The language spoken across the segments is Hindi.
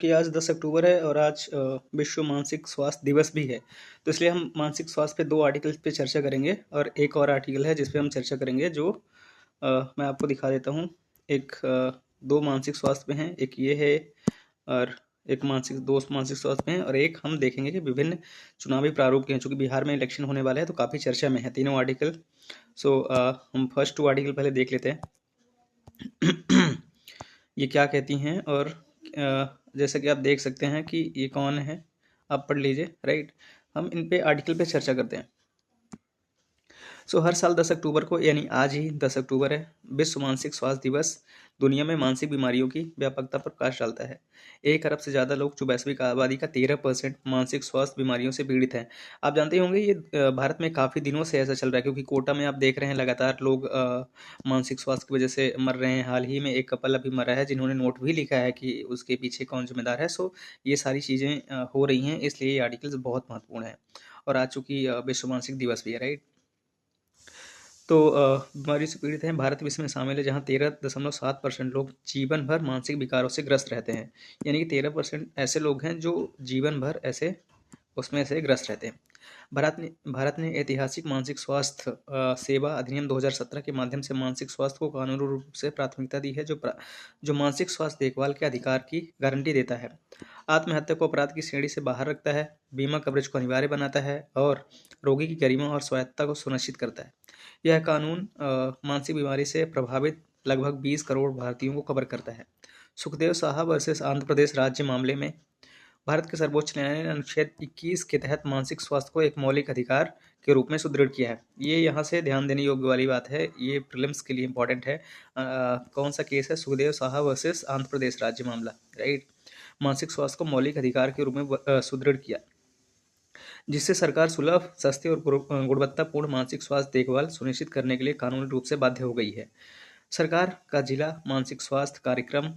कि आज 10 अक्टूबर है और आज विश्व मानसिक स्वास्थ्य दिवस भी है। तो इसलिए हम मानसिक स्वास्थ्य पे 2 आर्टिकल्स पे चर्चा करेंगे और एक और आर्टिकल है जिस पे हम चर्चा करेंगे जो मैं आपको दिखा देता हूँ। 2 मानसिक स्वास्थ्य पे हैं, एक ये है और एक मानसिक 2 मानसिक स्वास्थ्य पे हैं और एक हम देखेंगे कि विभिन्न चुनावी प्रारूप के हैं। चूँकि बिहार में इलेक्शन होने वाला है तो काफ़ी चर्चा में है तीनों आर्टिकल। हम फर्स्ट 2 आर्टिकल पहले देख लेते हैं। ये क्या कहती हैं और जैसा कि आप देख सकते हैं कि ये कौन है, आप पढ़ लीजिए। राइट, हम इन पे आर्टिकल पे चर्चा करते हैं। हर साल 10 अक्टूबर को, यानी आज ही 10 अक्टूबर है, विश्व मानसिक स्वास्थ्य दिवस दुनिया में मानसिक बीमारियों की व्यापकता पर प्रकाश डालता है। 1 अरब से ज़्यादा लोग, जो वैश्विक आबादी का 13% मानसिक स्वास्थ्य बीमारियों से पीड़ित हैं। आप जानते ही होंगे ये भारत में काफ़ी दिनों से ऐसा चल रहा है, क्योंकि कोटा में आप देख रहे हैं लगातार लोग मानसिक स्वास्थ्य की वजह से मर रहे हैं। हाल ही में एक कपल अभी मरा है जिन्होंने नोट भी लिखा है कि उसके पीछे कौन जिम्मेदार है। ये सारी चीज़ें हो रही हैं, इसलिए ये आर्टिकल्स बहुत महत्वपूर्ण है। और आज चूँकि विश्व मानसिक दिवस भी है। राइट, बीमारी से पीड़ित हैं। भारत भी इसमें शामिल है, जहाँ 13.7% लोग जीवन भर मानसिक विकारों से ग्रस्त रहते हैं। यानी कि 13% ऐसे लोग हैं जो जीवन भर ऐसे उसमें से ग्रस्त रहते हैं। भारत ने ऐतिहासिक मानसिक स्वास्थ्य सेवा अधिनियम 2017 के माध्यम से मानसिक स्वास्थ्य को कानूनी रूप से प्राथमिकता दी है, जो मानसिक स्वास्थ्य देखभाल के अधिकार की गारंटी देता है, आत्महत्या को अपराध की श्रेणी से बाहर रखता है, बीमा कवरेज को अनिवार्य बनाता है और रोगी की गरिमा और स्वायत्तता को सुनिश्चित करता है। यह कानून मानसिक बीमारी से प्रभावित लगभग 20 करोड़ भारतीयों को कवर करता है। सुखदेव साहब वर्सेस आंध्र प्रदेश राज्य मामले में भारत के सर्वोच्च न्यायालय ने अनुच्छेद 21 के तहत मानसिक स्वास्थ्य को एक मौलिक अधिकार के रूप में सुदृढ़ किया है। ये यहाँ से ध्यान देने योग्य वाली बात है, ये प्रीलिम्स के लिए इंपॉर्टेंट है। कौन सा केस है? सुखदेव साहब वर्सेस आंध्र प्रदेश राज्य मामला। राइट, मानसिक स्वास्थ्य को मौलिक अधिकार के रूप में सुदृढ़ किया, जिससे सरकार सुलभ, सस्ती और गुणवत्तापूर्ण मानसिक स्वास्थ्य देखभाल सुनिश्चित करने के लिए कानूनी रूप से बाध्य हो गई है। सरकार का जिला मानसिक स्वास्थ्य कार्यक्रम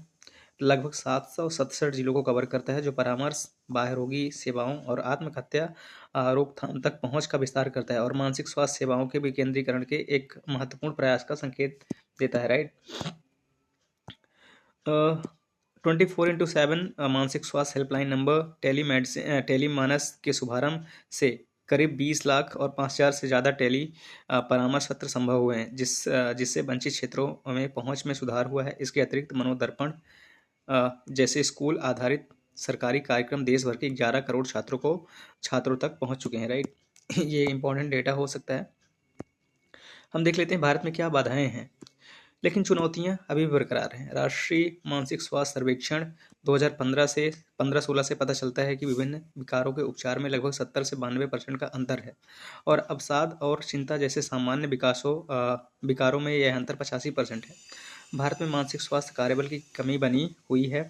लगभग 767 जिलों को कवर करता है, जो परामर्श, बाह्यरोगी सेवाओं और आत्महत्या रोकथाम तक पहुंच का विस्तार करता है और मानसिक स्वास्थ्य सेवाओं के विकेंद्रीकरण के एक महत्वपूर्ण प्रयास का संकेत देता है। राइट, 24x7 मानसिक स्वास्थ्य हेल्पलाइन नंबर टेलीमानस के शुभारंभ से करीब 20 लाख और 5,000 से ज़्यादा टेली परामर्श सत्र संभव हुए हैं, जिससे वंचित क्षेत्रों में पहुंच में सुधार हुआ है। इसके अतिरिक्त मनोदर्पण जैसे स्कूल आधारित सरकारी कार्यक्रम देश भर के 11 करोड़ छात्रों तक पहुंच चुके हैं। राइट, ये इंपॉर्टेंट डेटा हो सकता है। हम देख लेते हैं भारत में क्या बाधाएं हैं, लेकिन चुनौतियां अभी भी बरकरार हैं। राष्ट्रीय मानसिक स्वास्थ्य सर्वेक्षण 2015-16 से पता चलता है कि विभिन्न विकारों के उपचार में लगभग 70 से 92% का अंतर है और अवसाद और चिंता जैसे सामान्य विकारों में यह अंतर 85% है। भारत में मानसिक स्वास्थ्य कार्यबल की कमी बनी हुई है।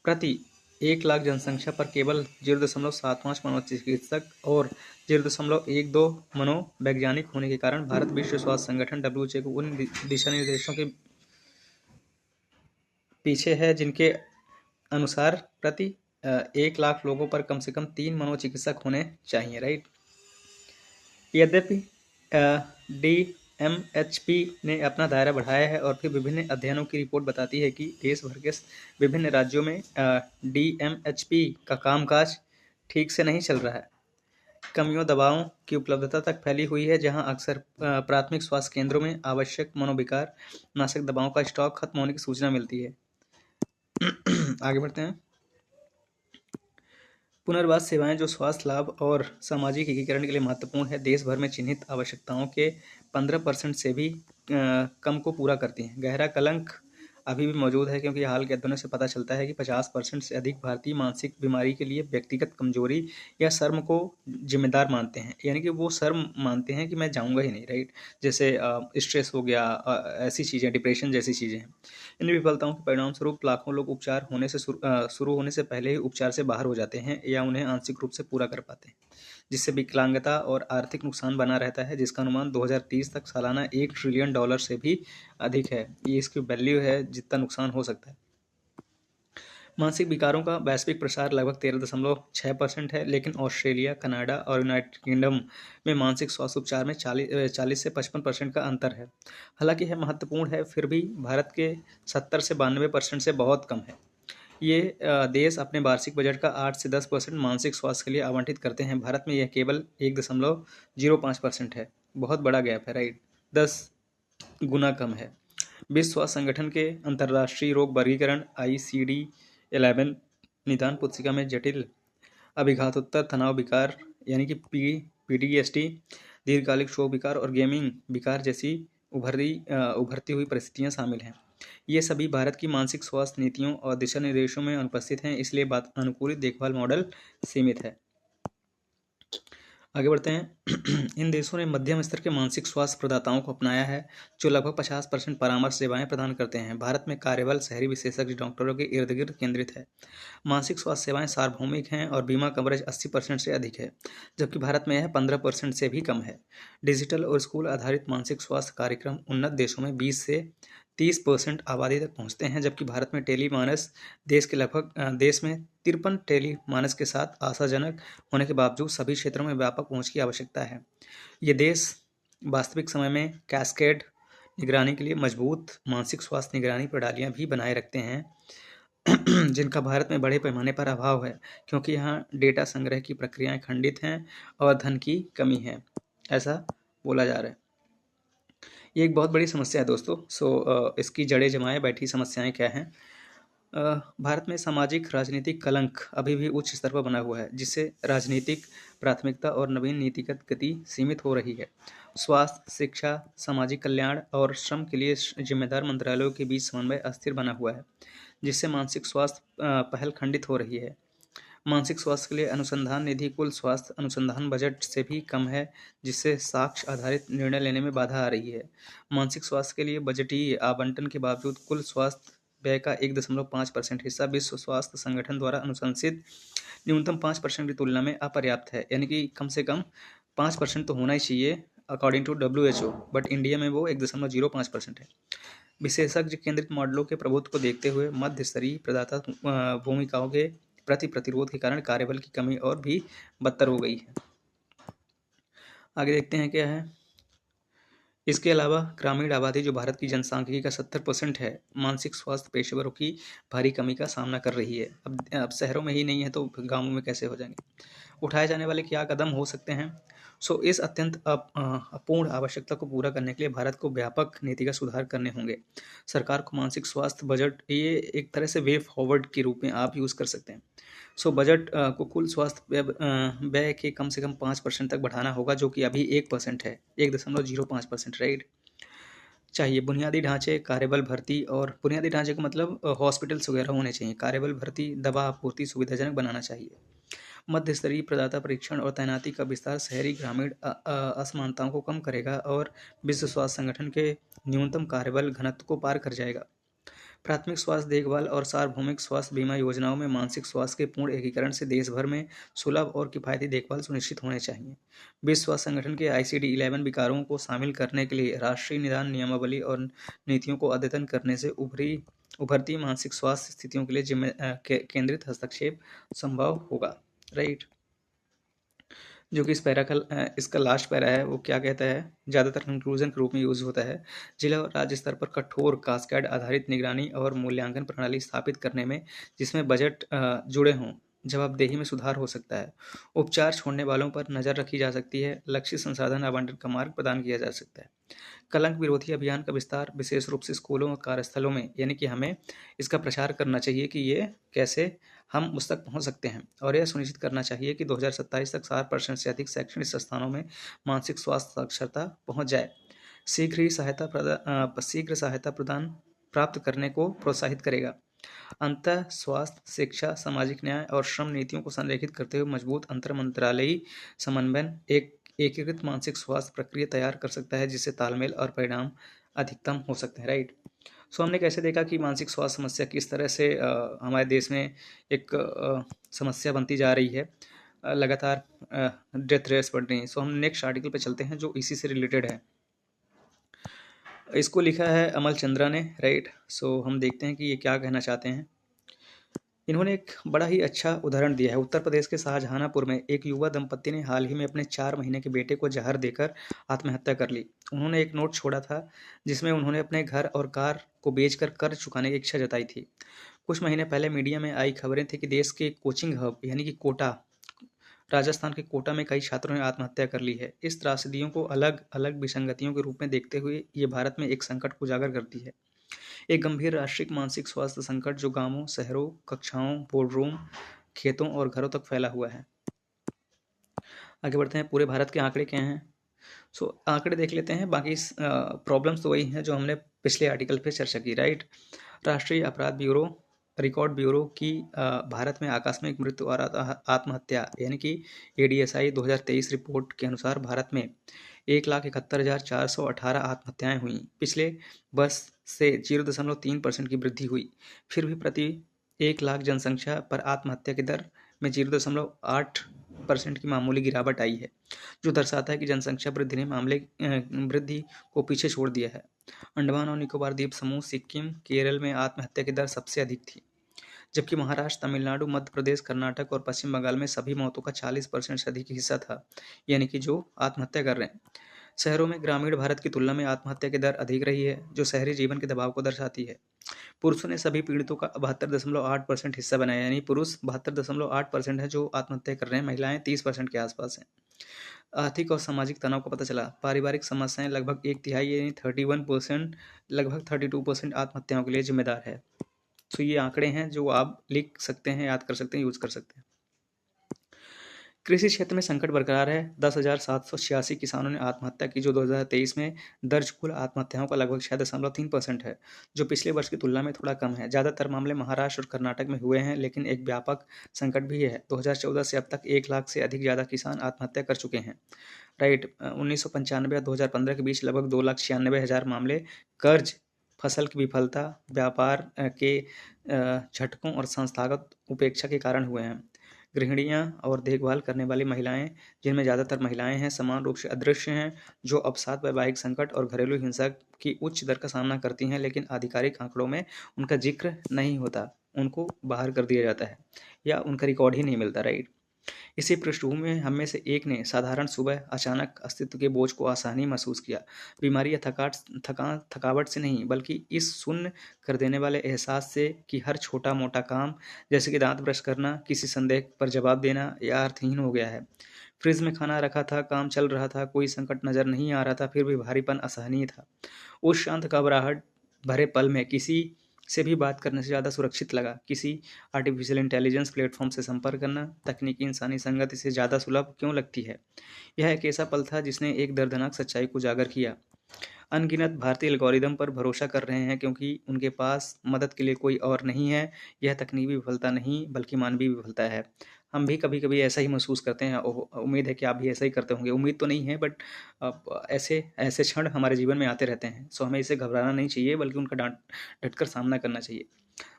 प्रति 1 लाख जनसंख्या पर केवल 0.75 मनोचिकित्सक और 0.12 मनोवैज्ञानिक होने के कारण भारत विश्व स्वास्थ्य संगठन WHO को उन दिशा निर्देशों के पीछे है जिनके अनुसार प्रति 1 लाख लोगों पर कम से कम 3 मनोचिकित्सक होने चाहिए। राइट, यद्यपि DMHP ने अपना दायरा बढ़ाया है और फिर विभिन्न अध्ययनों की रिपोर्ट बताती है कि देश भर के विभिन्न राज्यों में DMHP का कामकाज ठीक से नहीं चल रहा है। कमियों दवाओं की उपलब्धता तक फैली हुई है, जहां अक्सर प्राथमिक स्वास्थ्य केंद्रों में आवश्यक मनोविकार नाशक दवाओं का स्टॉक खत्म होने की सूचना मिलती है। आगे बढ़ते हैं। पुनर्वास सेवाएं, जो स्वास्थ्य लाभ और सामाजिक एकीकरण के लिए महत्वपूर्ण है, देश भर में चिन्हित आवश्यकताओं के 15% से भी कम को पूरा करती हैं। गहरा कलंक अभी भी मौजूद है, क्योंकि हाल के अध्ययनों से पता चलता है कि 50% से अधिक भारतीय मानसिक बीमारी के लिए व्यक्तिगत कमजोरी या शर्म को जिम्मेदार मानते हैं। यानी कि वो शर्म मानते हैं कि मैं जाऊंगा ही नहीं। राइट, जैसे स्ट्रेस हो गया, ऐसी चीज़ें, डिप्रेशन जैसी चीज़ें हैं। इन विफलताओं के परिणामस्वरूप लाखों लोग उपचार होने से शुरू होने से पहले ही उपचार से बाहर हो जाते हैं या उन्हें आंशिक रूप से पूरा कर पाते हैं, जिससे विकलांगता और आर्थिक नुकसान बना रहता है, जिसका अनुमान 2030 तक सालाना $1 ट्रिलियन से भी अधिक है। ये इसकी वैल्यू है, जितना नुकसान हो सकता है। मानसिक विकारों का वैश्विक प्रसार लगभग 13.6% है, लेकिन ऑस्ट्रेलिया, कनाडा और यूनाइटेड किंगडम में मानसिक स्वास्थ्य उपचार में 40 से 55% का अंतर है। हालांकि यह महत्वपूर्ण है, फिर भी भारत के 70 से 92% से बहुत कम है। ये देश अपने वार्षिक बजट का 8 से 10% मानसिक स्वास्थ्य के लिए आवंटित करते हैं। भारत में यह केवल 1.05% है। बहुत बड़ा गैप है, राइट। 10 गुना कम है। विश्व स्वास्थ्य संगठन के अंतर्राष्ट्रीय रोग वर्गीकरण ICD-11 निदान पुस्तिका में जटिल अभिघातोत्तर तनाव विकार यानी कि PTSD, दीर्घकालिक शोक विकार और गेमिंग विकार जैसी उभरती हुई परिस्थितियां शामिल हैं। ये सभी भारत की मानसिक स्वास्थ्य नीतियों और दिशा निर्देशों में अनुपस्थित हैं, इसलिए अनुकूलित देखभाल मॉडल सीमित है। आगे बढ़ते हैं। इन देशों ने मध्यम स्तर के मानसिक स्वास्थ्य प्रदाताओं को अपनाया है, जो लगभग 50% परामर्श सेवाएं प्रदान करते हैं। भारत में कार्यबल शहरी विशेषज्ञ डॉक्टरों के इर्द गिर्द केंद्रित है। मानसिक स्वास्थ्य सेवाएं सार्वभौमिक हैं और बीमा कवरेज 80% से अधिक है, जबकि भारत में यह 15% से भी कम है। डिजिटल और स्कूल आधारित मानसिक स्वास्थ्य कार्यक्रम उन्नत देशों में 20 से 30% आबादी तक पहुंचते हैं, जबकि भारत में टेलीमानस देश में 53 टेलीमानस के साथ आशाजनक होने के बावजूद सभी क्षेत्रों में व्यापक पहुंच की आवश्यकता है। ये देश वास्तविक समय में कैस्केड निगरानी के लिए मजबूत मानसिक स्वास्थ्य निगरानी प्रणालियां भी बनाए रखते हैं, जिनका भारत में बड़े पैमाने पर अभाव है, क्योंकि यहाँ डेटा संग्रह की प्रक्रियाएं खंडित हैं और धन की कमी है, ऐसा बोला जा रहा है। ये एक बहुत बड़ी समस्या है दोस्तों। इसकी जड़ें जमाए बैठी समस्याएं क्या हैं? भारत में सामाजिक राजनीतिक कलंक अभी भी उच्च स्तर पर बना हुआ है, जिससे राजनीतिक प्राथमिकता और नवीन नीतिगत गति सीमित हो रही है। स्वास्थ्य, शिक्षा, सामाजिक कल्याण और श्रम के लिए जिम्मेदार मंत्रालयों के बीच समन्वय अस्थिर बना हुआ है, जिससे मानसिक स्वास्थ्य पहल खंडित हो रही है। मानसिक स्वास्थ्य के लिए अनुसंधान निधि कुल स्वास्थ्य अनुसंधान बजट से भी कम है, जिससे साक्ष्य आधारित निर्णय लेने में बाधा आ रही है। मानसिक स्वास्थ्य के लिए बजटीय आवंटन के बावजूद कुल स्वास्थ्य व्यय का 1.5% हिस्सा विश्व स्वास्थ्य संगठन द्वारा अनुशंसित न्यूनतम 5% की तुलना में अपर्याप्त है, यानी कि कम से कम 5% तो होना ही चाहिए according to WHO, but India में वो 1.05% है। विशेषज्ञ केंद्रित मॉडलों के प्रभुत्व को देखते हुए मध्य स्तरीय प्रदाता भूमिकाओं के प्रति प्रतिरोध के कारण कार्यबल की कमी और भी बदतर हो गई है। आगे देखते हैं क्या है। इसके अलावा ग्रामीण आबादी, जो भारत की जनसांख्यिकी का 70% है, मानसिक स्वास्थ्य पेशेवरों की भारी कमी का सामना कर रही है। अब शहरों में ही नहीं है तो गाँवों में कैसे हो जाएंगे? उठाए जाने वाले क्या कदम हो सकते हैं? इस अत्यंत अपूर्ण आवश्यकता को पूरा करने के लिए भारत को व्यापक नीतिगत सुधार करने होंगे। सरकार को मानसिक स्वास्थ्य बजट, ये एक तरह से वे फॉरवर्ड के रूप में आप यूज़ कर सकते हैं। बजट को कुल स्वास्थ्य व्यय के कम से कम 5% तक बढ़ाना होगा, जो कि अभी 1% है, 1.05%, राइट। चाहिए बुनियादी ढांचे, कार्यबल भर्ती, और बुनियादी ढांचे का मतलब हॉस्पिटल्स वगैरह होने चाहिए। कार्यबल भर्ती, दवा आपूर्ति सुविधाजनक बनाना चाहिए। मध्य स्तरीय प्रदाता परीक्षण और तैनाती का विस्तार शहरी ग्रामीण असमानताओं को कम करेगा और विश्व स्वास्थ्य संगठन के न्यूनतम कार्यबल घनत्व को पार कर जाएगा। प्राथमिक स्वास्थ्य देखभाल और सार्वभौमिक स्वास्थ्य बीमा योजनाओं में मानसिक स्वास्थ्य के पूर्ण एकीकरण से देश भर में सुलभ और किफायती देखभाल सुनिश्चित होने चाहिए। विश्व स्वास्थ्य संगठन के ICD-11 विकारों को शामिल करने के लिए राष्ट्रीय निदान नियमावली और नीतियों को अद्यतन करने से उभरती मानसिक स्वास्थ्य स्थितियों के लिए केंद्रित हस्तक्षेप संभव होगा, राइट। जो कि इसका लास्ट पैरा है, वो क्या कहता है, ज़्यादातर कंक्लूजन के रूप में यूज़ होता है। जिला और राज्य स्तर पर कठोर कास्केड आधारित निगरानी और मूल्यांकन प्रणाली स्थापित करने में, जिसमें बजट जुड़े हों, जवाबदेही में सुधार हो सकता है। उपचार छोड़ने वालों पर नज़र रखी जा सकती है। लक्ष्य संसाधन आवंटन का मार्ग प्रदान किया जा सकता है। कलंक विरोधी अभियान का विस्तार विशेष रूप से स्कूलों और कार्यस्थलों में, यानी कि हमें इसका प्रचार करना चाहिए कि ये कैसे हम उस तक पहुंच सकते हैं, और यह सुनिश्चित करना चाहिए कि 2027 तक 60% से अधिक शैक्षणिक संस्थानों में मानसिक स्वास्थ्य साक्षरता पहुंच जाए। शीघ्र सहायता प्रदान प्राप्त करने को प्रोत्साहित करेगा। अंतः स्वास्थ्य, शिक्षा, सामाजिक न्याय और श्रम नीतियों को संरेखित करते हुए मजबूत अंतर मंत्रालयी समन्वय एक एकीकृत मानसिक स्वास्थ्य प्रक्रिया तैयार कर सकता है, जिससे तालमेल और परिणाम अधिकतम हो सकते हैं, राइट। हमने कैसे देखा कि मानसिक स्वास्थ्य समस्या किस तरह से हमारे देश में एक समस्या बनती जा रही है, लगातार डेथ रेट्स बढ़ रही हैं। हम नेक्स्ट आर्टिकल पे चलते हैं जो इसी से रिलेटेड है। इसको लिखा है अमल चंद्रा ने, राइट। हम देखते हैं कि ये क्या कहना चाहते हैं। इन्होंने एक बड़ा ही अच्छा उदाहरण दिया है। उत्तर प्रदेश के शाहजहांपुर में एक युवा दंपत्ति ने हाल ही में अपने 4 महीने के बेटे को जहर देकर आत्महत्या कर ली। उन्होंने एक नोट छोड़ा था जिसमें उन्होंने अपने घर और कार को बेचकर कर्ज चुकाने की इच्छा जताई थी। कुछ महीने पहले मीडिया में आई खबरें थी कि देश के कोचिंग हब यानी कि कोटा, राजस्थान के कोटा में कई छात्रों ने आत्महत्या कर ली है। इस त्रासदियों को अलग अलग विसंगतियों के रूप में देखते हुए ये भारत में एक संकट को उजागर करती है, एक गंभीर राष्ट्रीय मानसिक स्वास्थ्य संकट जो गांवों, शहरों, कक्षाओं, बोर्डरूम, खेतों और घरों तक फैला हुआ है। आगे बढ़ते हैं, पूरे भारत के आंकड़े क्या हैं। आंकड़े देख लेते हैं, बाकी प्रॉब्लम्स तो वही हैं जो हमने पिछले आर्टिकल पे चर्चा की, राइट। राष्ट्रीय अपराध ब्यूरो, रिकॉर्ड ब्यूरो की भारत में आकस्मिक मृत्यु और आत्महत्या यानी कि ADSI 2023 रिपोर्ट के अनुसार भारत में 1,71,418 आत्महत्याएं हुई। पिछले वर्ष से 0.3% की वृद्धि हुई। फिर भी प्रति 1 लाख जनसंख्या पर आत्महत्या की दर में 0.8% की मामूली गिरावट आई है, जो दर्शाता है कि जनसंख्या वृद्धि ने वृद्धि को पीछे छोड़ दिया है। अंडमान और निकोबार द्वीप समूह, सिक्किम, केरल में आत्महत्या की दर सबसे अधिक थी, जबकि महाराष्ट्र, तमिलनाडु, मध्य प्रदेश, कर्नाटक और पश्चिम बंगाल में सभी मौतों का 40% से अधिक हिस्सा था, यानी कि जो आत्महत्या कर रहे हैं। शहरों में ग्रामीण भारत की तुलना में आत्महत्या की दर अधिक रही है, जो शहरी जीवन के दबाव को दर्शाती है। पुरुषों ने सभी पीड़ितों का 72.8% हिस्सा बनाया, यानी पुरुष 72.8% है जो आत्महत्या कर रहे हैं, महिलाएं 30% के आसपास हैं। आर्थिक और सामाजिक तनाव का पता चला। पारिवारिक समस्याएं लगभग 1/3 यानी 31%, लगभग 32% आत्महत्याओं के लिए जिम्मेदार है। तो ये आंकड़े हैं जो आप लिख सकते हैं, याद कर सकते हैं, यूज कर सकते हैं। कृषि क्षेत्र में संकट बरकरार है। 10,786 किसानों ने आत्महत्या की, जो 2023 में दर्ज कुल आत्महत्याओं का लगभग 6.3% है, जो पिछले वर्ष की तुलना में थोड़ा कम है। ज़्यादातर मामले महाराष्ट्र और कर्नाटक में हुए हैं, लेकिन एक व्यापक संकट भी है। 2014 से अब तक 1 लाख से अधिक ज़्यादा किसान आत्महत्या कर चुके हैं, राइट। 1995 और 2015 के बीच लगभग 2,96,000 मामले कर्ज, फसल की विफलता, व्यापार के झटकों और संस्थागत उपेक्षा के कारण हुए हैं। गृहिणियां और देखभाल करने वाली महिलाएं, जिनमें ज़्यादातर महिलाएं हैं, समान रूप से अदृश्य हैं, जो अवसाद, वैवाहिक संकट और घरेलू हिंसा की उच्च दर का सामना करती हैं, लेकिन आधिकारिक आंकड़ों में उनका जिक्र नहीं होता, उनको बाहर कर दिया जाता है या उनका रिकॉर्ड ही नहीं मिलता, राइट। इसी पृष्ठभूमि में हम में से एक ने साधारण सुबह अचानक अस्तित्व के बोझ को आसानी महसूस किया। बीमारी या थकावट से नहीं, बल्कि इस शून्य कर देने वाले एहसास से कि हर छोटा मोटा काम, जैसे कि दांत ब्रश करना, किसी संदेह पर जवाब देना, या अर्थहीन हो गया है। फ्रिज में खाना रखा था, काम चल रहा था, कोई संकट नजर नहीं आ रहा था, फिर भी भारीपन असहनीय था। उस शांत घबराहट भरे पल में किसी से भी बात करने से ज़्यादा सुरक्षित लगा। किसी आर्टिफिशियल इंटेलिजेंस प्लेटफॉर्म से संपर्क करना तकनीकी इंसानी संगति से ज़्यादा सुलभ क्यों लगती है। यह एक ऐसा पल था जिसने एक दर्दनाक सच्चाई को उजागर किया। अनगिनत भारतीय एल्गोरिदम पर भरोसा कर रहे हैं क्योंकि उनके पास मदद के लिए कोई और नहीं है। यह तकनीकी विफलता नहीं, बल्कि मानवीय विफलता है। हम भी कभी कभी ऐसा ही महसूस करते हैं। उम्मीद है कि आप भी ऐसा ही करते होंगे। उम्मीद तो नहीं है, बट ऐसे ऐसे क्षण हमारे जीवन में आते रहते हैं। सो हमें इसे घबराना नहीं चाहिए, बल्कि उनका डटकर सामना करना चाहिए।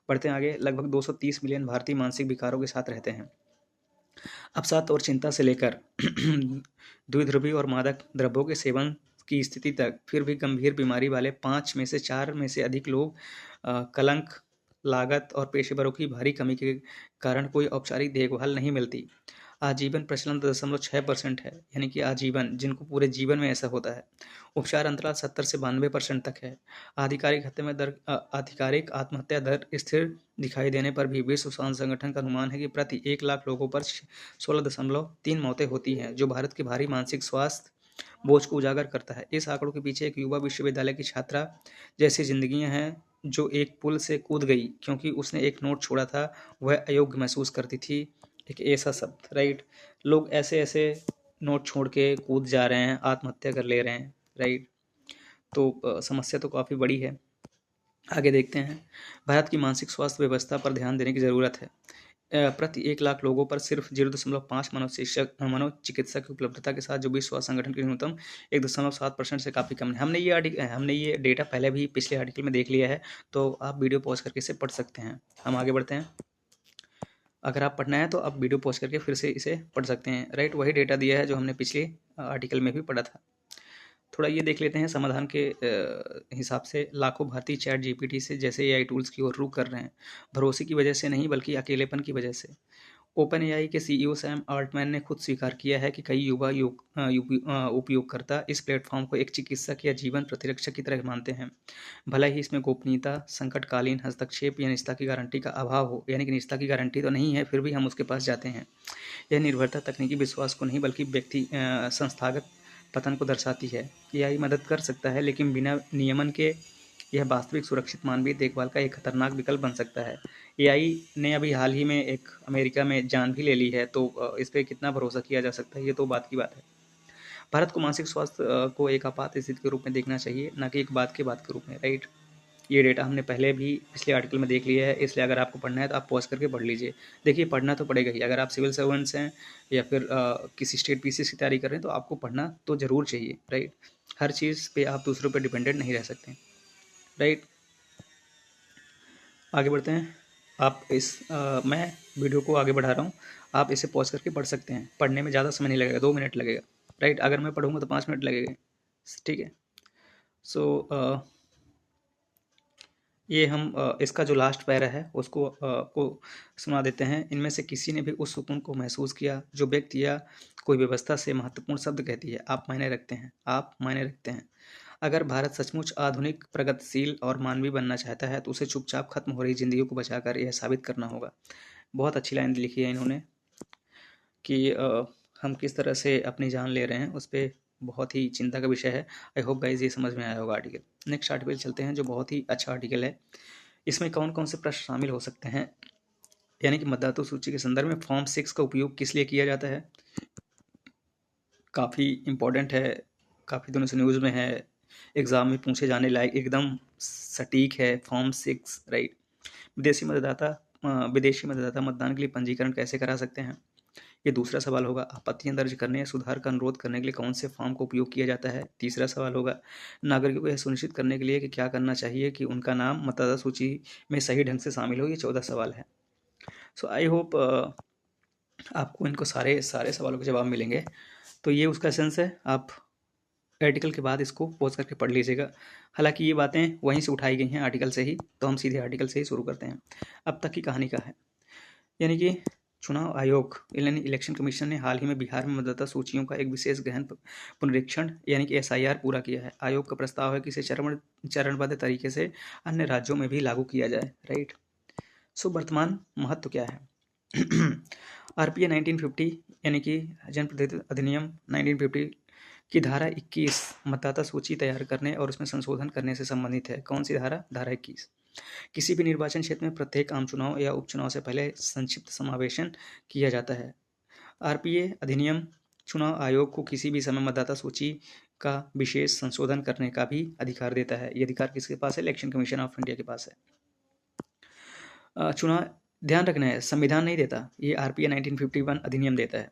बढ़ते हैं आगे। लगभग 230 मिलियन भारतीय मानसिक विकारों के साथ रहते हैं। अवसाद और चिंता से लेकर द्विध्रुवी और मादक द्रव्यों के सेवन की स्थिति तक, फिर भी गंभीर बीमारी वाले 5 में से 4 में से अधिक लोग कलंक, लागत और पेशेवरों की भारी कमी के कारण कोई औपचारिक देखभाल नहीं मिलती। आजीवन प्रचलन 10.6% है, यानी कि आजीवन, जिनको पूरे जीवन में ऐसा होता है। उपचार अंतराल 70 से 92% तक है। आधिकारिक आत्महत्या दर स्थिर दिखाई देने पर भी विश्व स्वास्थ्य संगठन का अनुमान है कि प्रति 1 लाख लोगों पर 16.3 मौतें होती हैं, जो भारत के भारी मानसिक स्वास्थ्य बोझ को उजागर करता है। इस आंकड़ों के पीछे एक युवा विश्वविद्यालय की छात्रा जैसी जिंदगियां हैं, जो एक पुल से कूद गई क्योंकि उसने एक नोट छोड़ा था। वह अयोग्य महसूस करती थी। एक ऐसा शब्द, राइट। लोग ऐसे ऐसे नोट छोड़ के कूद जा रहे हैं, आत्महत्या कर ले रहे हैं, राइट। तो समस्या तो काफ़ी बड़ी है। आगे देखते हैं। भारत की मानसिक स्वास्थ्य व्यवस्था पर ध्यान देने की ज़रूरत है। प्रति 1 लाख लोगों पर सिर्फ 0.5 मनोचिकित्सक की उपलब्धता के साथ, जो विश्व स्वास्थ्य संगठन के न्यूनतम 1.7% से काफ़ी कम है। हमने ये डेटा पहले भी पिछले आर्टिकल में देख लिया है, तो आप वीडियो पॉज करके इसे पढ़ सकते हैं। हम आगे बढ़ते हैं। अगर आप पढ़ना है तो आप वीडियो पॉज करके फिर से इसे पढ़ सकते हैं, राइट। वही डेटा दिया है जो हमने पिछले आर्टिकल में भी पढ़ा था। थोड़ा ये देख लेते हैं। समाधान के हिसाब से लाखों भारतीय चैट GPT से जैसे AI टूल्स की ओर रुख कर रहे हैं, भरोसे की वजह से नहीं, बल्कि अकेलेपन की वजह से। ओपन एआई के सीईओ सैम आल्टमैन ने खुद स्वीकार किया है कि कई युवा उपयोगकर्ता इस प्लेटफॉर्म को एक चिकित्सक या जीवन प्रतिरक्षक की तरह मानते हैं। भले ही इसमें गोपनीयता, संकटकालीन हस्तक्षेप या निजता की गारंटी का अभाव हो, यानी कि निजता की गारंटी तो नहीं है, फिर भी हम उसके पास जाते हैं। यह निर्भरता तकनीकी विश्वास को नहीं बल्कि संस्थागत पतन को दर्शाती है। एआई मदद कर सकता है, लेकिन बिना नियमन के यह वास्तविक सुरक्षित मानवीय देखभाल का एक खतरनाक विकल्प बन सकता है। एआई ने अभी हाल ही में एक अमेरिका में जान भी ले ली है, तो इस पे कितना भरोसा किया जा सकता है, ये तो बात की बात है। भारत को मानसिक स्वास्थ्य को एक आपात स्थिति के रूप में देखना चाहिए, ना कि एक बात के रूप में, राइट। ये डेटा हमने पहले भी पिछले आर्टिकल में देख लिया है, इसलिए अगर आपको पढ़ना है तो आप पॉज करके पढ़ लीजिए। देखिए, पढ़ना तो पड़ेगा ही। अगर आप सिविल सर्वेंट्स हैं या फिर किसी स्टेट पीसीएस की तैयारी कर रहे हैं तो आपको पढ़ना तो ज़रूर चाहिए, राइट। हर चीज़ पे आप दूसरों पर डिपेंडेंट नहीं रह सकते, राइट। आगे बढ़ते हैं। मैं वीडियो को आगे बढ़ा रहा हूँ, आप इसे पॉज करके पढ़ सकते हैं। पढ़ने में ज़्यादा समय नहीं लगेगा, 2 मिनट लगेगा, राइट। अगर मैं पढ़ूंगा तो 5 मिनट लगेगा, ठीक है। सो ये हम इसका जो लास्ट पैरा है उसको को सुना देते हैं। इनमें से किसी ने भी उस सुकून को महसूस किया जो व्यक्ति या कोई व्यवस्था से महत्वपूर्ण शब्द कहती है, आप मायने रखते हैं, आप मायने रखते हैं। अगर भारत सचमुच आधुनिक, प्रगतिशील और मानवीय बनना चाहता है तो उसे चुपचाप खत्म हो रही जिंदगी को बचाकर यह साबित करना होगा। बहुत अच्छी लाइन लिखी है इन्होंने कि हम किस तरह से अपनी जान ले रहे हैं, उस पर बहुत ही चिंता का विषय है। आई होप गाइज ये समझ में आया होगा आर्टिकल। नेक्स्ट आर्टिकल चलते हैं जो बहुत ही अच्छा आर्टिकल है। इसमें कौन कौन से प्रश्न शामिल हो सकते हैं, यानी कि मतदाता सूची के संदर्भ में फॉर्म 6 का उपयोग किस लिए किया जाता है। काफ़ी इम्पोर्टेंट है, काफ़ी दिनों से न्यूज़ में है, एग्ज़ाम में पूछे जाने लायक एकदम सटीक है। Form 6, right. विदेशी मतदाता मतदान के लिए पंजीकरण कैसे करा सकते हैं, ये दूसरा सवाल होगा। आपत्तियां दर्ज करने या सुधार का अनुरोध करने के लिए कौन से फॉर्म का उपयोग किया जाता है, तीसरा सवाल होगा। नागरिकों को यह सुनिश्चित करने के लिए कि क्या करना चाहिए कि उनका नाम मतदाता सूची में सही ढंग से शामिल हो, ये 14 सवाल है। सो आई होप आपको इनको सारे सवालों के जवाब मिलेंगे। तो ये उसका एसेंस है। आप आर्टिकल के बाद इसको पॉज करके पढ़ लीजिएगा। हालांकि ये बातें वहीं से उठाई गई हैं आर्टिकल से ही, तो हम सीधे आर्टिकल से ही शुरू करते हैं। अब तक की कहानी का है, यानी कि चुनाव आयोग यानी इलेक्शन कमीशन ने हाल ही में बिहार में मतदाता सूचियों का एक विशेष गहन पुनरीक्षण यानी कि एसआईआर पूरा किया है। आयोग का प्रस्ताव है कि इसे चरणबद्ध तरीके से अन्य राज्यों में भी लागू किया जाए, राइट। सो वर्तमान महत्व क्या है। आरपीए 1950 यानी कि जनप्रतिनिधि अधिनियम 1950 की धारा 21 मतदाता सूची तैयार करने और उसमें संशोधन करने से संबंधित है। कौन सी धारा? धारा 21। किसी भी निर्वाचन क्षेत्र में प्रत्येक आम चुनाव या उपचुनाव से पहले संक्षिप्त समावेशन किया जाता है। आरपीए अधिनियम चुनाव आयोग को किसी भी समय मतदाता सूची का विशेष संशोधन करने का भी अधिकार देता है। ये अधिकार किसके पास है? इलेक्शन कमीशन ऑफ इंडिया के पास है। चुनाव, ध्यान रखना है, संविधान नहीं देता, ये आरपीए 1951 अधिनियम देता है।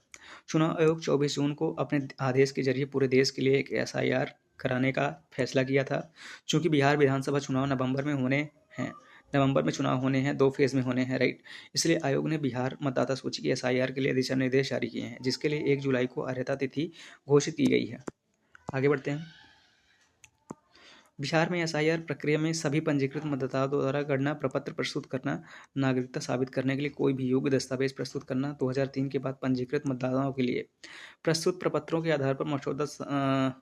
चुनाव आयोग 24 जून को अपने आदेश के जरिए पूरे देश के लिए एक एसआईआर कराने का फैसला किया था। चूंकि बिहार विधानसभा चुनाव नवंबर में चुनाव होने हैं, 2 फेज में होने हैं, राइट। इसलिए आयोग ने बिहार मतदाता सूची की एसआईआर के लिए दिशा निर्देश जारी किए हैं, जिसके लिए 1 जुलाई को अर्हता तिथि घोषित की गई है। आगे बढ़ते हैं। बिहार में एसआईआर प्रक्रिया में सभी पंजीकृत मतदाताओं द्वारा गणना प्रपत्र प्रस्तुत करना, नागरिकता साबित करने के लिए कोई भी योग्य दस्तावेज प्रस्तुत करना, 2003 के बाद पंजीकृत मतदाताओं के लिए प्रस्तुत प्रपत्रों के आधार पर मौजूदा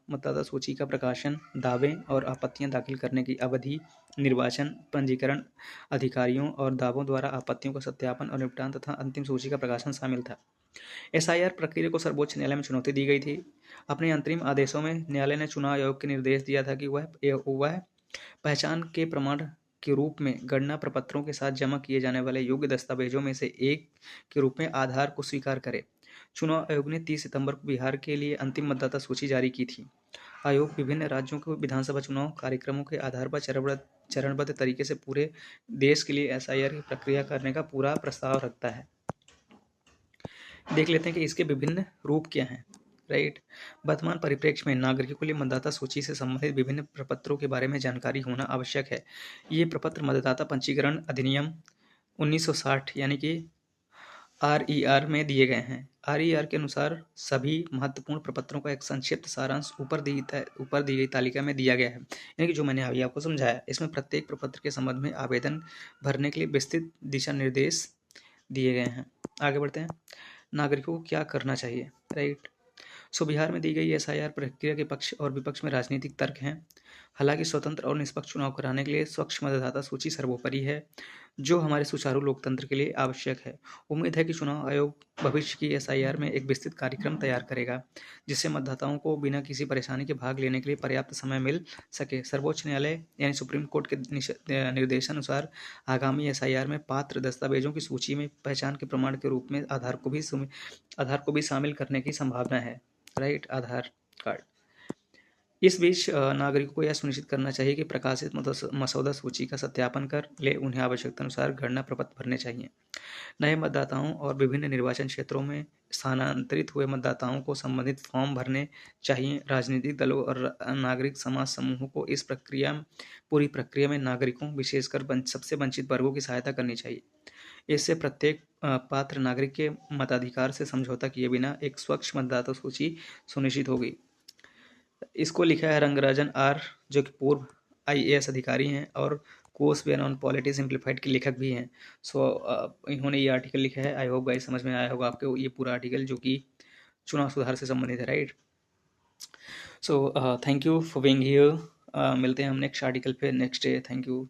मतदाता सूची का प्रकाशन, दावे और आपत्तियां दाखिल करने की अवधि, निर्वाचन पंजीकरण अधिकारियों और दावों द्वारा आपत्तियों का सत्यापन और निपटान तथा अंतिम सूची का प्रकाशन शामिल था। एसआईआर प्रक्रिया को सर्वोच्च न्यायालय में चुनौती दी गई थी। अपने अंतरिम आदेशों में न्यायालय ने चुनाव आयोग को निर्देश दिया था कि वह पहचान के प्रमाण के रूप में गणना प्रपत्रों के साथ जमा किए जाने वाले योग्य दस्तावेजों में से एक के रूप में आधार को स्वीकार करे। चुनाव आयोग ने 30 सितंबर को बिहार के लिए अंतिम मतदाता सूची जारी की थी। आयोग विभिन्न राज्यों के विधानसभा चुनाव कार्यक्रमों के आधार पर चरणबद्ध तरीके से पूरे देश के लिए एसआईआर की प्रक्रिया करने का पूरा प्रस्ताव रखता है। देख लेते हैं कि इसके विभिन्न रूप क्या हैं, राइट। वर्तमान परिप्रेक्ष्य में नागरिकों के लिए मतदाता सूची से संबंधित विभिन्न प्रपत्रों के बारे में जानकारी होना आवश्यक है। ये प्रपत्र मतदाता पंजीकरण अधिनियम 1960 यानी कि आरईआर में दिए गए हैं। आरईआर के अनुसार सभी महत्वपूर्ण प्रपत्रों का एक संक्षिप्त सारांश ऊपर दी गई तालिका में दिया गया है, यानी कि जो मैंने अभी आपको समझाया। इसमें प्रत्येक प्रपत्र के संबंध में आवेदन भरने के लिए विस्तृत दिशा निर्देश दिए गए हैं। आगे बढ़ते हैं। नागरिकों को क्या करना चाहिए, राइट। सो बिहार में दी गई एसआईआर प्रक्रिया के पक्ष और विपक्ष में राजनीतिक तर्क हैं। हालांकि स्वतंत्र और निष्पक्ष चुनाव कराने के लिए स्वच्छ मतदाता सूची सर्वोपरि है, जो हमारे सुचारू लोकतंत्र के लिए आवश्यक है। उम्मीद है कि चुनाव आयोग भविष्य की एसआईआर में एक विस्तृत कार्यक्रम तैयार करेगा, जिससे मतदाताओं को बिना किसी परेशानी के भाग लेने के लिए पर्याप्त समय मिल सके। सर्वोच्च न्यायालय यानी सुप्रीम कोर्ट के निर्देशानुसार आगामी एसआईआर में पात्र दस्तावेजों की सूची में पहचान के प्रमाण के रूप में आधार को भी शामिल करने की संभावना है, राइट, आधार कार्ड। इस बीच नागरिकों को यह सुनिश्चित करना चाहिए कि प्रकाशित मसौदा सूची का सत्यापन कर ले उन्हें आवश्यकता अनुसार गणना प्रपत्र भरने चाहिए। नए मतदाताओं और विभिन्न निर्वाचन क्षेत्रों में स्थानांतरित हुए मतदाताओं को संबंधित फॉर्म भरने चाहिए। राजनीतिक दलों और नागरिक समाज समूहों को इस पूरी प्रक्रिया में नागरिकों, विशेषकर सबसे वंचित वर्गों की सहायता करनी चाहिए। इससे प्रत्येक पात्र नागरिक के मताधिकार से समझौता किए बिना एक स्वच्छ मतदाता सूची सुनिश्चित होगी। इसको लिखा है रंगराजन आर, जो कि पूर्व आईएएस अधिकारी हैं और courseware on polity simplified के लेखक भी हैं। सो इन्होंने ये आर्टिकल लिखा है। आई होप गाइस समझ में आया होगा आपको ये पूरा आर्टिकल, जो कि चुनाव सुधार से संबंधित है, right. So thank you for being here. मिलते हैं हम नेक्स्ट आर्टिकल पे नेक्स्ट डे। Thank you.